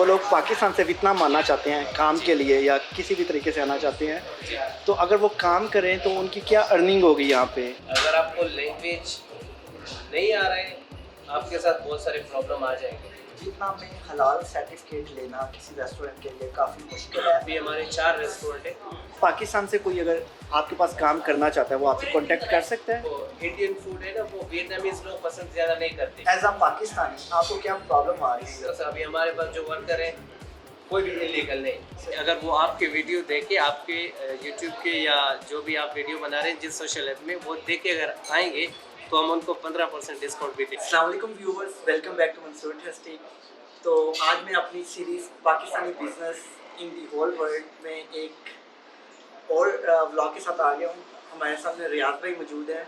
जो लोग पाकिस्तान से वियतनाम आना चाहते हैं काम के लिए या किसी भी तरीके से आना चाहते हैं, तो अगर वो काम करें तो उनकी क्या अर्निंग होगी यहाँ पे? अगर आपको लैंग्वेज नहीं आ रहा है, आपके साथ बहुत सारे प्रॉब्लम आ जाएंगे। वियतनाम में हलाल सर्टिफिकेट लेना किसी रेस्टोरेंट के लिए काफ़ी मुश्किल है। अभी हमारे 4 रेस्टोरेंट हैं। पाकिस्तान से कोई अगर आपके पास काम करना चाहता है वो आपसे कांटेक्ट कर सकता है? वो इंडियन फूड है ना, वो वियतनामीज लोग पसंद ज़्यादा नहीं करते। एज अ पाकिस्तानी आपको क्या प्रॉब्लम आ रही है? तो अभी हमारे पास जो वर्कर है कोई भी इलीगल नहीं। अगर वो आपके वीडियो देखे, आपके यूट्यूब के या जो भी आप वीडियो बना रहे हैं जिस सोशल ऐप में, वो देख के अगर आएंगे तो हम उनको 15% डिस्काउंट भी देंगे। अस्सलाम वालेकुम viewers, welcome back to Mansoor testing. तो आज मैं अपनी series Pakistani business in the whole world में एक और व्लॉग के साथ आ गया हूँ। हमारे सामने रियाज भाई मौजूद हैं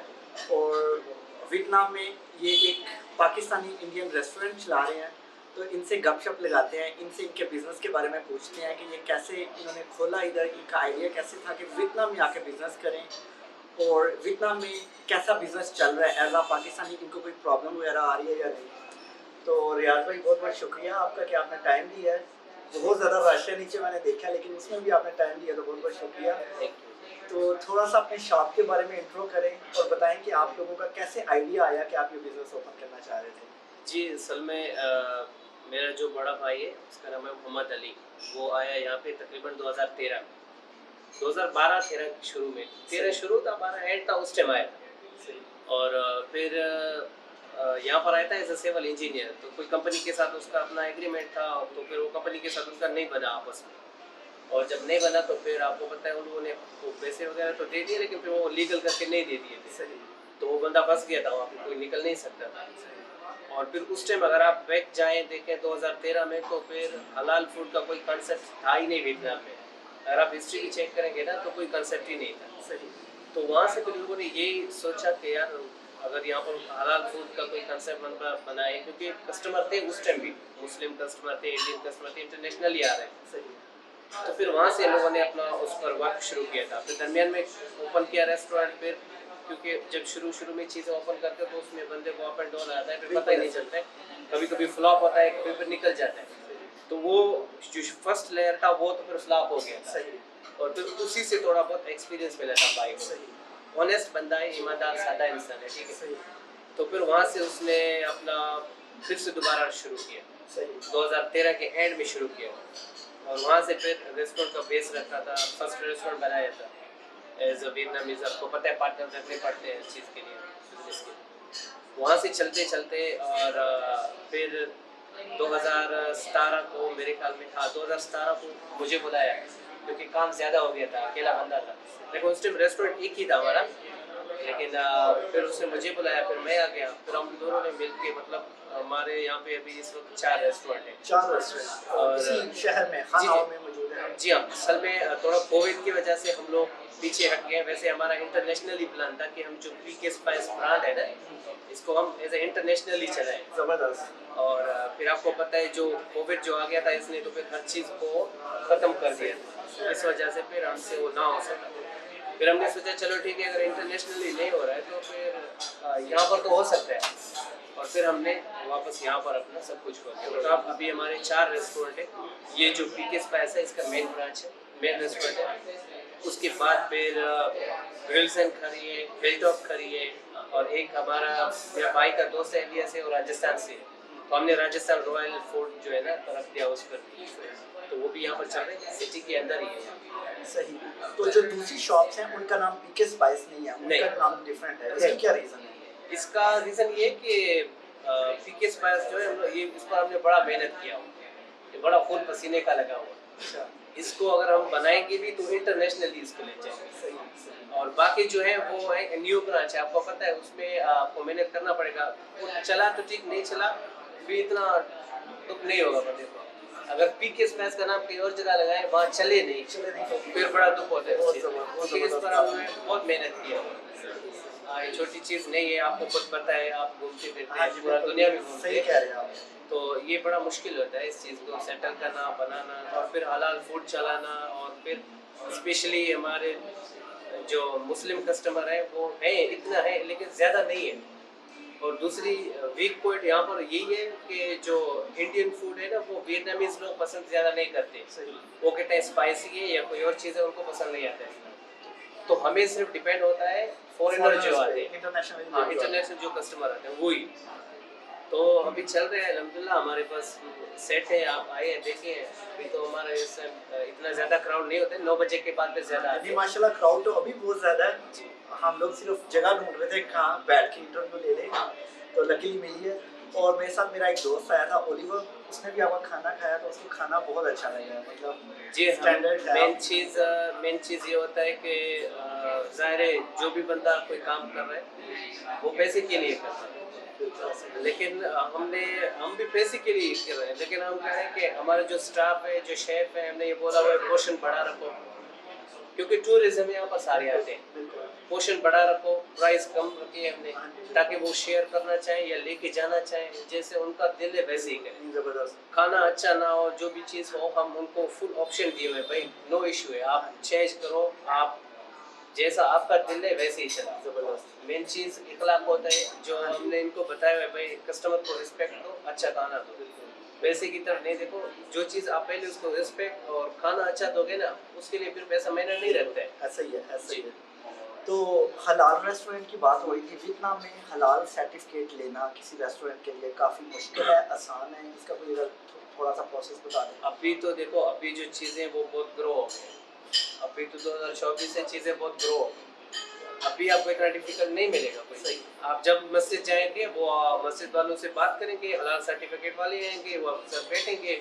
और वियतनाम में ये एक पाकिस्तानी इंडियन रेस्टोरेंट चला रहे हैं। तो इनसे गपशप लगाते हैं, इनसे इनके बिज़नेस के बारे में पूछते हैं कि ये कैसे इन्होंने खोला, इधर इनका आइडिया कैसे था कि वियतनाम में आके बिज़नेस करें और वियतनाम में कैसा बिज़नेस चल रहा है। एज आ पाकिस्तानी इनको कोई प्रॉब्लम वगैरह आ रही है या नहीं। तो रियाज भाई बहुत बहुत शुक्रिया आपका कि आपने टाइम दिया है। बहुत ज़्यादा रश है नीचे मैंने देखा, लेकिन उसमें भी आपने टाइम दिया तो बहुत बहुत शुक्रिया। तो थोड़ा सा अपने शॉप के बारे में इंट्रो करें और बताएं कि आप लोगों का कैसे आइडिया आया कि आप ये बिज़नेस ओपन करना चाह रहे थे। जी, असल में मेरा जो बड़ा भाई है उसका नाम है मोहम्मद अली। वो आया यहाँ पे तकरीबन 2013 में, 2012-13 शुरू में, 13 शुरू था, 12 एंड था, उस टाइम आया था। और फिर यहाँ पर आया था एज अ सिविल इंजीनियर। तो कोई कंपनी के साथ उसका अपना एग्रीमेंट था, तो फिर वो कंपनी के साथ उनका नहीं बना आपस में। और जब नहीं बना तो फिर आपको पता है उन लोगों ने वो पैसे वगैरह तो दे दिए, लेकिन फिर वो लीगल करके नहीं दे दिए थे। तो वो बंदा फंस गया था, वहाँ पे कोई निकल नहीं सकता था। और फिर उस टाइम अगर आप बैक जाएँ देखें 2013 में, तो फिर हलाल फूड का कोई कंसेप्ट था ही नहीं वियतनाम में। अगर आप हिस्ट्री भी चेक करेंगे ना, तो कोई कंसेप्ट ही नहीं था। तो वहाँ से फिर लोगों ने यही सोचा कि यार अगर यहाँ पर हलाल फूड का कोई कंसेप्ट बनाए, क्योंकि कस्टमर थे उस टाइम भी, मुस्लिम कस्टमर थे, इंडियन कस्टमर थे, इंटरनेशनल ही आ रहे हैं। तो फिर वहाँ से लोगों ने अपना उस पर वर्क शुरू किया था। फिर दरमियान में ओपन किया रेस्टोरेंट। फिर क्योंकि जब शुरू में चीज़ें ओपन करते हैं तो उसमें बंदे को अप एंड डाउन आता है, फिर पता ही नहीं चलता है, कभी कभी फ्लॉप होता है, कभी फिर निकल जाता है। तो वो जो फर्स्ट लेयर था वो तो फिर फ्लॉप हो गया था। और फिर उसी से थोड़ा बहुत एक्सपीरियंस मिला था भाई को। ऑनेस्ट बंदा है, ईमानदार, सादा इंसान है, ठीक है। तो फिर वहाँ से उसने अपना फिर से दोबारा शुरू किया, 2013 के एंड में शुरू किया। और वहाँ से फिर रेस्टोरेंट का बेस रखा था, फर्स्ट रेस्टोरेंट बनाया था एज अ वियतनामीज। आपको पता है पार्टनर रखने पड़ते हैं इस चीज़ के लिए, बिजनेस के लिए। वहाँ से चलते चलते और फिर 2017 को मेरे ख्याल में, हाँ 2017 को मुझे बुलाया, क्योंकि काम ज़्यादा हो गया था, अकेला बंदा था। लेकिन उस टाइम रेस्टोरेंट एक ही था हमारा, लेकिन फिर उसने मुझे बुलाया, फिर मैं आ गया। फिर हम दोनों ने मिल के, मतलब हमारे यहाँ पे अभी इस वक्त 4 रेस्टोरेंट हैं। 4 रेस्टोरेंट और इसी शहर में खानाओं में मौजूद है। जी हाँ, असल में थोड़ा कोविड की वजह से हम लोग पीछे हट गए। वैसे हमारा इंटरनेशनली प्लान था कि हम जो पीके स्पाइस ब्रांड है ना, इसको हम एज ए इंटरनेशनली चलाएं। ज़बरदस्त। और फिर आपको पता है जो कोविड जो आ गया था, इसने तो फिर हर चीज़ को ख़त्म कर दिया। इस वजह से फिर हमसे वो ना हो सका। फिर हमने सोचा चलो ठीक है, अगर इंटरनेशनली नहीं हो रहा है तो फिर यहाँ पर तो हो सकता है। और फिर हमने वापस यहाँ पर अपना सब कुछ खोल दिया। तो अब अभी हमारे 4 रेस्टोरेंट हैं। ये जो पीके स्पाइस है इसका मेन ब्रांच है, मेन रेस्टोरेंट है। उसके बाद फिर विल्सन खड़ी है, हिलटॉप खड़ी है, और एक हमारा मेरा भाई का दोस्त है इंडिया से और राजस्थान से। तो हमने राजस्थान रॉयल फूड जो है ना तरफ दिया उस पर, तो वो भी यहाँ पर चल रहे हैं, सिटी के अंदर ही है। सही। तो जो दूसरी शॉप्स हैं उनका नाम पीके स्पाइस नहीं है, उनका नाम डिफरेंट है। इसका क्या रीज़न है? इसका रीज़न ये कि पीके स्पाइस जो है ये, इस पर हमने बड़ा मेहनत किया हुआ, ये बड़ा खून पसीने का लगा हुआ। इसको अगर हम बनाएंगे भी तो इंटरनेशनली इसको ले जाएंगे। और बाकी जो है वो है न्यू ब्रांच है, आपको पता है, उसमें आपको मेहनत करना पड़ेगा। वो चला तो ठीक, नहीं चला भी इतना दुख नहीं होगा बंदे को। अगर पीके स्पाइस का नाम कहीं और जगह लगाए, वहाँ चले नहीं तो फिर बड़ा दुख होता है उस चीज़ में। इस पर हमने बहुत मेहनत किया। ये छोटी चीज़ नहीं है, आपको खुद पता है, आप घूमते फिरते हैं, पूरा दुनिया में घूमते हैं। तो ये बड़ा मुश्किल होता है इस चीज़ को सेटल करना, बनाना, और फिर हलाल फूड चलाना। और फिर स्पेशली हमारे जो मुस्लिम कस्टमर हैं वो हैं, इतना है लेकिन ज़्यादा नहीं है। और दूसरी वीक पॉइंट यहाँ पर यही है कि जो इंडियन फूड है ना वो वियतनामीज लोग पसंद ज़्यादा नहीं करते। सही। वो कहते हैं स्पाइसी है या कोई और चीज़ है, उनको पसंद नहीं आता है। तो हमें सिर्फ डिपेंड होता है फॉरेनर जो आते हैं, इंटरनेशनल। हाँ इंटरनेशनल जो कस्टमर आते हैं वही। तो अभी चल रहे हैं अल्हम्दुलिल्लाह, हमारे पास सेट है, आप आए हैं देखें। अभी तो हमारा इस टाइम इतना ज़्यादा क्राउड नहीं होता है, 9 बजे के बाद फिर ज़्यादा आते अभी हैं। माशाल्लाह क्राउड तो अभी बहुत ज़्यादा है। जी। हम लोग सिर्फ जगह ढूंढ रहे थे कहाँ बैठ के इंटरव्यू ले लें, तो लकीली मिली है। और मेरे साथ मेरा एक दोस्त आया था ओलिवर, उसने भी आपका खाना खाया तो उसको खाना बहुत अच्छा लगा, मतलब जी हाँ, स्टैंडर्ड है। मेन चीज़ ये होता है कि ज़ाहिर है जो भी बंदा कोई काम कर रहा है वो पैसे के लिए कर रहा है। लेकिन हम भी पैसे के लिए कर रहे हैं, लेकिन हम कह रहे हैं कि हमारा जो स्टाफ है, जो शेफ है, हमने ये बोला हुआ है पोर्शन बढ़ा रखो, क्योंकि टूरिज्म यहाँ पर सारे आते हैं। पोर्शन बढ़ा रखो, प्राइस कम रखी है हमने, ताकि वो शेयर करना चाहें या लेके जाना चाहें, जैसे उनका दिल है वैसे ही करें। ज़बरदस्त। खाना अच्छा ना हो, जो भी चीज़ हो, हम उनको फुल ऑप्शन दिए हुए भाई, नो इशू है, आप चेंज करो, आप जैसा आपका दिल है वैसे ही चला। ज़बरदस्त। मेन चीज़ इखलाक होता है, जो हमने इनको बताया हुआ है भाई, कस्टमर को रिस्पेक्ट दो, अच्छा खाना दो, पैसे की तरफ नहीं देखो। जो चीज़ आप पहले उसको रिस्पेक्ट और खाना अच्छा दोगे ना, उसके लिए फिर पैसा मैंने नहीं रखता है। ऐसा ही है, ऐसा ही है। तो हलाल रेस्टोरेंट की बात हो रही थी, वियतनाम में हलाल सर्टिफिकेट लेना किसी रेस्टोरेंट के लिए काफ़ी मुश्किल है, आसान है? इसका कोई अगर थोड़ा सा प्रोसेस बता दें। अभी तो देखो, अभी जो चीज़ें वो बहुत ग्रो हो गई, अभी तो 2024 से चीज़ें बहुत ग्रो हो गई। अभी आपको इतना डिफिकल्ट नहीं मिलेगा कोई। सही। आप जब मस्जिद जाएंगे, वो मस्जिद वालों से बात करेंगे, हलाल सर्टिफिकेट वाले आएंगे, वो आपके साथ बैठेंगे,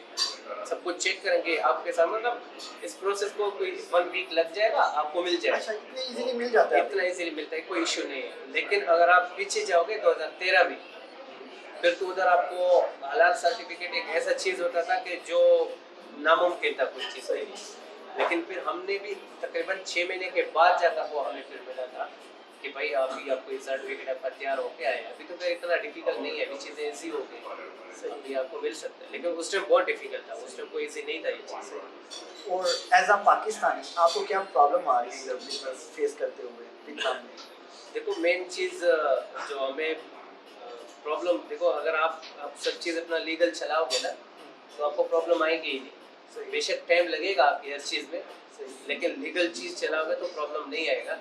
सब कुछ चेक करेंगे आपके साथ। मतलब इस प्रोसेस को कोई 1 वीक लग जाएगा, आपको मिल जाएगा। अच्छा, इतने इजीली मिल जाता है? इतना इजीली मिलता है, कोई इश्यू नहीं है। लेकिन अगर आप पीछे जाओगे 2013 में, फिर तो उधर आपको हलाल सर्टिफिकेट एक ऐसा चीज़ होता था कि जो नामुमकिन था कुछ चीज़ के लिए। लेकिन फिर हमने भी तकरीबन 6 महीने के बाद जाकर वो हमें फिर मिला था कि भाई अभी आपको ये सर्टिफिकेट आपका तैयार होके आया है। अभी तो फिर इतना डिफिकल्ट नहीं है, अभी चीज़ें ऐसी हो गई, अभी आपको मिल सकता है। लेकिन उस टाइम बहुत डिफिकल्ट था, उस टाइम कोई ईजी नहीं था ये चीज़। और एज अ पाकिस्तानी आपको क्या प्रॉब्लम आ रही है बिजनेस फेस करते हुए वियतनाम में? देखो मेन चीज़ जो हमें प्रॉब्लम, देखो अगर आप सब चीज़ अपना लीगल चलाओगे ना, तो आपको प्रॉब्लम आएगी ही नहीं। बेशक टाइम लगेगा आपकी हर चीज़ में, लेकिन लीगल चीज़ चलाओगे तो प्रॉब्लम नहीं आएगा।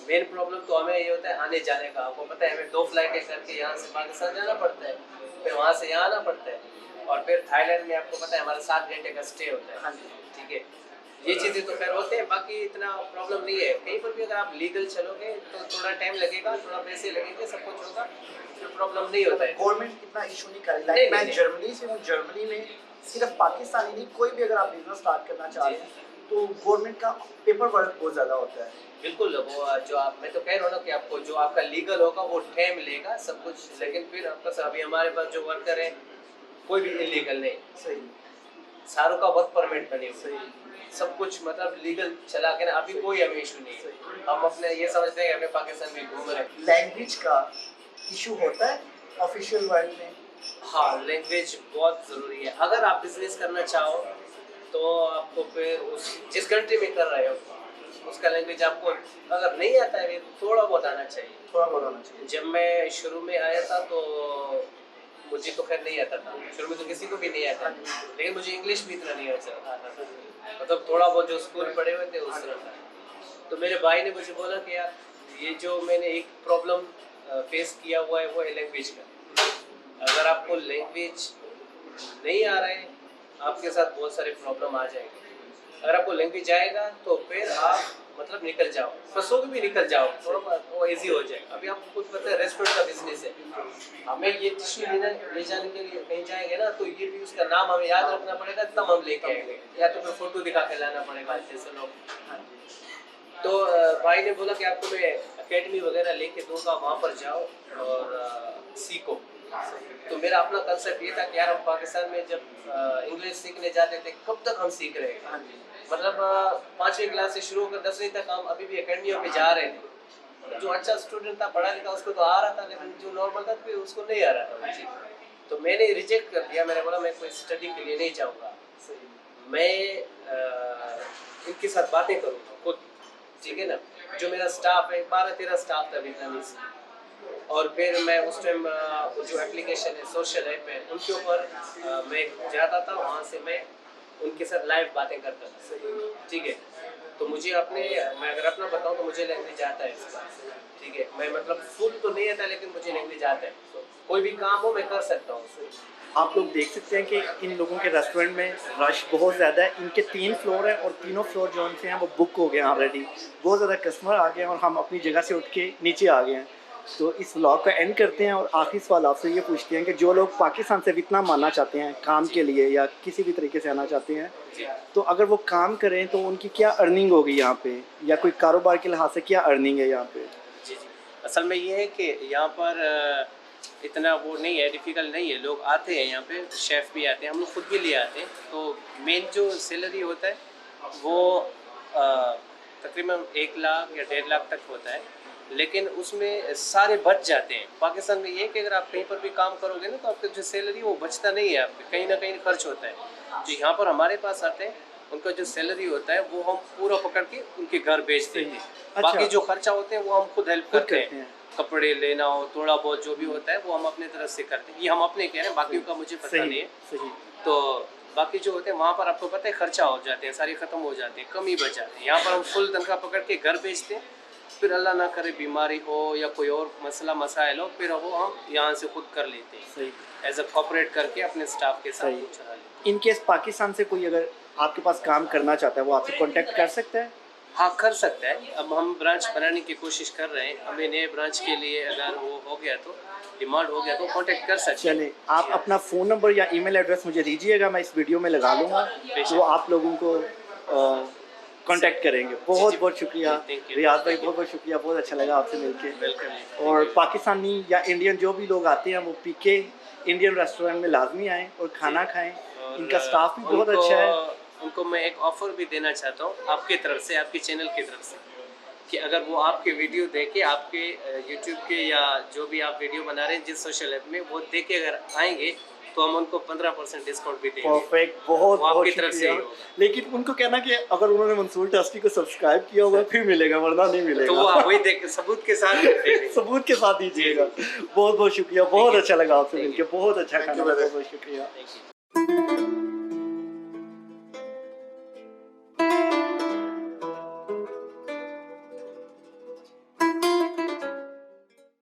मेन प्रॉब्लम तो हमें ये होता है आने जाने का। आपको पता है हमें 2 फ्लाइटें करके यहाँ से पाकिस्तान जाना पड़ता है, फिर वहाँ से यहाँ आना पड़ता है, और फिर थाईलैंड में आपको पता है हमारा 7 घंटे का स्टे होता है। हाँ जी। ठीक है, ये चीज़ें तो खैर होते हैं, बाकी इतना प्रॉब्लम नहीं है। कहीं पर भी अगर आप लीगल चलोगे तो थोड़ा टाइम लगेगा, थोड़ा पैसे लगेंगे, सब कुछ होगा, फिर प्रॉब्लम नहीं होता है। गवर्नमेंट इतना इशू नहीं करे। नहीं, लाइक मैं नहीं। जर्मनी से हूँ, जर्मनी में सिर्फ पाकिस्तानी नहीं, कोई भी अगर आप बिजनेस स्टार्ट करना चाह रहे हैं तो गवर्नमेंट का पेपर वर्क बहुत ज़्यादा होता है। बिल्कुल, वो जो आप, मैं तो कह रहा हूँ ना कि आपको जो आपका लीगल होगा वो टाइम लेगा सब कुछ, लेकिन फिर आपका अभी हमारे पास जो वर्कर है कोई भी इलीगल नहीं, सही। सारों का वर्क परमिट बने हुए, सही। सब कुछ मतलब लीगल चला के ना, अभी कोई हमें इशू नहीं है। हम अपने ये समझते हैं कि हमें पाकिस्तान में घूम रहे हैं। लैंग्वेज का इशू होता है ऑफिशियल वर्ल्ड में? हाँ, लैंग्वेज बहुत ज़रूरी है। अगर आप बिजनेस करना चाहो तो आपको फिर उस जिस कंट्री में कर रहे हो उसका लैंग्वेज आपको अगर नहीं आता है तो थोड़ा बहुत आना चाहिए। थोड़ा बहुत होना चाहिए। जब मैं शुरू में आया था तो मुझे तो खैर नहीं आता था, शुरू में तो किसी को भी नहीं आता, लेकिन मुझे इंग्लिश भी इतना नहीं आता था, मतलब थोड़ा बहुत जो स्कूल पढ़े हुए थे उस तरह था। तो मेरे भाई ने मुझे बोला कि यार ये जो मैंने एक प्रॉब्लम फेस किया हुआ है वो है लैंग्वेज का। अगर आपको लैंग्वेज नहीं आ रहा है, आपके साथ बहुत सारे प्रॉब्लम आ जाएंगे। अगर आपको लैंग्वेज आएगा तो फिर आप मतलब निकल जाओ, फंसोगे भी निकल जाओ, थोड़ा बहुत वो ईजी हो जाएगा। अभी आपको कुछ पता है रेस्टोरेंट का बिजनेस है, हमें ये टिश्यू ले जाने के लिए कहीं जाएंगे ना, तो ये भी उसका नाम हमें याद रखना पड़ेगा, तब हम लेके आएंगे, या तो फिर फोटो दिखा के लाना पड़ेगा जैसे लोग। तो भाई ने बोला कि आपको मैं एकेडमी वगैरह लेके दूंगा, वहाँ पर जाओ और सीखो। तो मेरा अपना कंसेप्ट ये था कि यार हम पाकिस्तान में जब इंग्लिश सीखने जाते थे कब तक हम सीख रहे हैं, मतलब 5वीं क्लास से शुरू होकर 10वीं तक हम अभी भी एकेडमियों पे जा रहे थे। जो अच्छा स्टूडेंट था, पढ़ा लिखा, उसको तो आ रहा था, लेकिन जो नॉर्मल था फिर उसको नहीं आ रहा था जी। तो मैंने रिजेक्ट कर दिया, मैंने बोला मैं कोई स्टडी के लिए नहीं जाऊँगा, मैं इनके साथ बातें करूँगा खुद, ठीक है ना। जो मेरा स्टाफ है 12-13 स्टाफ था वियतनामीज, और फिर मैं उस टाइम जो एप्लीकेशन है सोशल ऐप है उनके ऊपर मैं जाता था, वहाँ से मैं उनके साथ लाइव बातें करता था। ठीक है, तो मुझे मैं अगर अपना बताऊँ तो मुझे लैंग्वेज आता है इसका। ठीक है, मैं मतलब फुल तो नहीं आता लेकिन मुझे लैंग्वेज आता है, तो कोई भी काम हो मैं कर सकता हूँ। आप लोग देख सकते हैं कि इन लोगों के रेस्टोरेंट में रश बहुत ज़्यादा है। इनके 3 फ्लोर हैं और तीनों फ्लोर जो उनसे हैं वो बुक हो गए हैं ऑलरेडी। बहुत ज़्यादा कस्टमर आ गए हैं और हम अपनी जगह से उठ के नीचे आ गए हैं। तो इस व्लॉग का एंड करते हैं और आखिरी सवाल आपसे ये पूछते हैं कि जो लोग पाकिस्तान से वियतनाम आना चाहते हैं काम के लिए या किसी भी तरीके से आना चाहते हैं, तो अगर वो काम करें तो उनकी क्या अर्निंग होगी यहाँ पे, या कोई कारोबार के लिहाज से क्या अर्निंग है यहाँ पे? जी जी, असल में ये है कि यहाँ पर इतना वो नहीं है, डिफ़िकल्ट नहीं है। लोग आते हैं यहाँ पे, शेफ़ भी आते हैं, हम लोग खुद भी ले आते हैं। तो मेन जो सैलरी होता है वो तकरीबन 1 लाख या 1.5 लाख तक होता है, लेकिन उसमें सारे बच जाते हैं। पाकिस्तान में ये है कि अगर आप कहीं पर भी काम करोगे ना तो आपकी जो सैलरी वो बचता नहीं है, आपके कहीं ना कहीं खर्च होता है। जो यहाँ पर हमारे पास आते हैं उनका जो सैलरी होता है वो हम पूरा पकड़ के उनके घर भेजते हैं। अच्छा। बाकी जो खर्चा होते हैं वो हम खुद हेल्प करते हैं। कपड़े लेना हो, थोड़ा बहुत जो भी होता है वो हम अपने तरफ से करते हैं। ये हम अपने कह रहे हैं, बाकी का मुझे पता नहीं है। सही। तो बाकी जो होते हैं वहाँ पर आपको पता है खर्चा हो जाते हैं, सारे ख़त्म हो जाते हैं, कम ही बच जाते हैं। यहाँ पर हम फुल तनख्वाह पकड़ के घर भेजते हैं, फिर अल्लाह ना करे बीमारी हो या कोई और मसाइल हो, फिर वो हम यहाँ से खुद कर लेते हैं। सही। एज अ कॉपरेट करके अपने स्टाफ के साथ सही। वो चला लेते हैं। इन केस पाकिस्तान से कोई अगर आपके पास काम करना चाहता है वो आपसे कांटेक्ट कर सकता है? हाँ, कर सकता है। अब हम ब्रांच बनाने की कोशिश कर रहे हैं। हमें नए ब्रांच के लिए अगर वो हो गया तो डिमांड हो गया तो कांटेक्ट कर सकते हैं। चले, आप अपना फ़ोन नंबर या ईमेल एड्रेस मुझे दीजिएगा, मैं इस वीडियो में लगा लूँगा, तो आप लोगों को कांटेक्ट करेंगे। बहुत बहुत शुक्रिया रियाज भाई, बहुत बहुत शुक्रिया, बहुत अच्छा लगा आपसे मिलके। वेलकम। और पाकिस्तानी या इंडियन जो भी लोग आते हैं वो पीके इंडियन रेस्टोरेंट में लाजमी आएँ और खाना खाएँ। इनका स्टाफ भी बहुत अच्छा है। उनको मैं एक ऑफ़र भी देना चाहता हूँ आपके तरफ से, आपके चैनल की तरफ से, कि अगर वो आपके वीडियो देखे, आपके यूट्यूब के या जो भी आप वीडियो बना रहे हैं जिस सोशल ऐप में, वो देख के अगर आएंगे तो हम उनको 15% डिस्काउंट भी देंगे। परफेक्ट, बहुत बहुत आपकी तरफ से शुक्रिया। लेकिन उनको कहना कि अगर उन्होंने मंसूर टेस्टी को सब्सक्राइब किया होगा फिर मिलेगा, वरना नहीं मिलेगा। तो वो वही देख सबूत के साथ देंगे। सबूत के साथ दीजिएगा। बहुत बहुत शुक्रिया, बहुत अच्छा लगा आपसे मिलकर, बहुत अच्छा खाना, बहुत बहुत शुक्रिया।